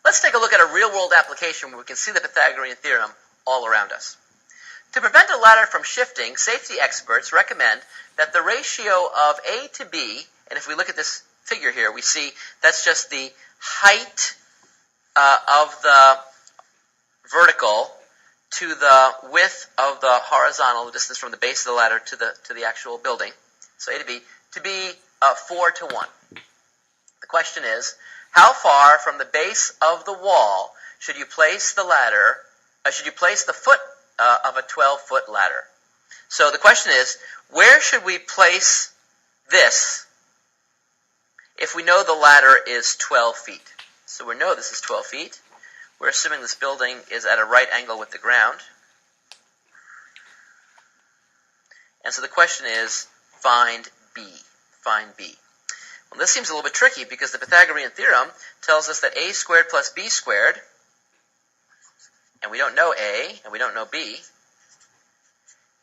Let's take a look at a real-world application where we can see the Pythagorean theorem all around us. To prevent a ladder from shifting, safety experts recommend that the ratio of A to B, and if we look at this figure here, we see that's just the height of the vertical to the width of the horizontal, the distance from the base of the ladder to the actual building, so A to be 4 to 1. The question is, how far from the base of the wall should you place the ladder, should you place the foot of a 12-foot ladder? So the question is, where should we place this if we know the ladder is 12 feet? So we know this is 12 feet. We're assuming this building is at a right angle with the ground. And so the question is, find B. Find B. Well, this seems a little bit tricky because the Pythagorean theorem tells us that a squared plus b squared, and we don't know a, and we don't know b,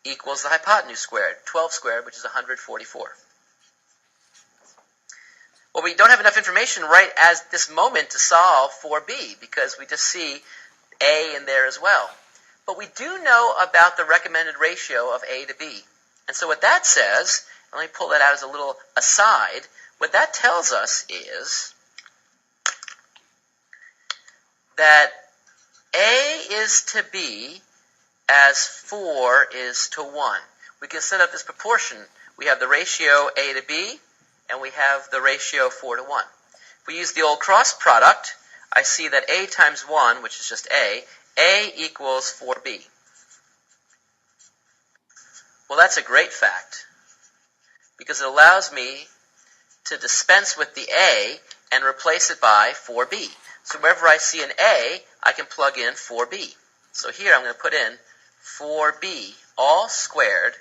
equals the hypotenuse squared, 12 squared, which is 144. Well, we don't have enough information right at this moment to solve for b because we just see a in there as well. But we do know about the recommended ratio of a to b. And so what that says, and let me pull that out as a little aside, what that tells us is that a is to b as 4 is to 1. We can set up this proportion. We have the ratio a to b, and we have the ratio 4 to 1. If we use the old cross product, I see that a times 1, which is just a equals 4b. Well, that's a great fact, because it allows me to dispense with the a and replace it by 4b. So wherever I see an a, I can plug in 4b. So here I'm going to put in 4b all squared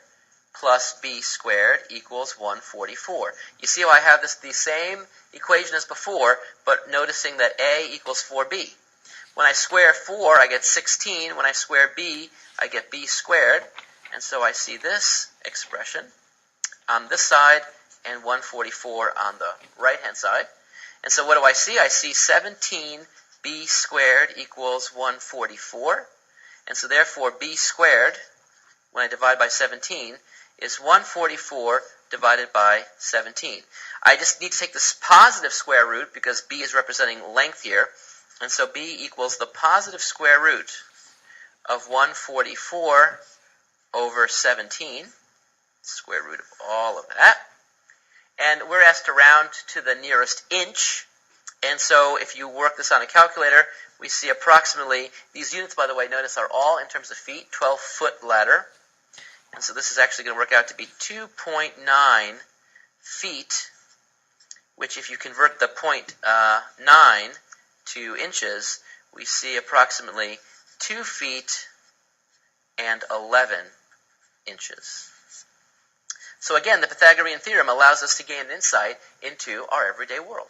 plus b squared equals 144. You see how I have the same equation as before, but noticing that a equals 4b. When I square 4, I get 16. When I square b, I get b squared. And so I see this expression on this side and 144 on the right-hand side. And so what do I see? I see 17b squared equals 144. And so therefore b squared, when I divide by 17, is 144 divided by 17. I just need to take this positive square root because b is representing length here. And so b equals the positive square root of 144 over 17, square root of all of that. And we're asked to round to the nearest inch. And so if you work this on a calculator, we see approximately, these units, by the way, notice are all in terms of feet, 12-foot ladder. And so this is actually going to work out to be 2.9 feet, which if you convert the 0.9 to inches, we see approximately 2 feet and 11 inches. So again, the Pythagorean theorem allows us to gain insight into our everyday world.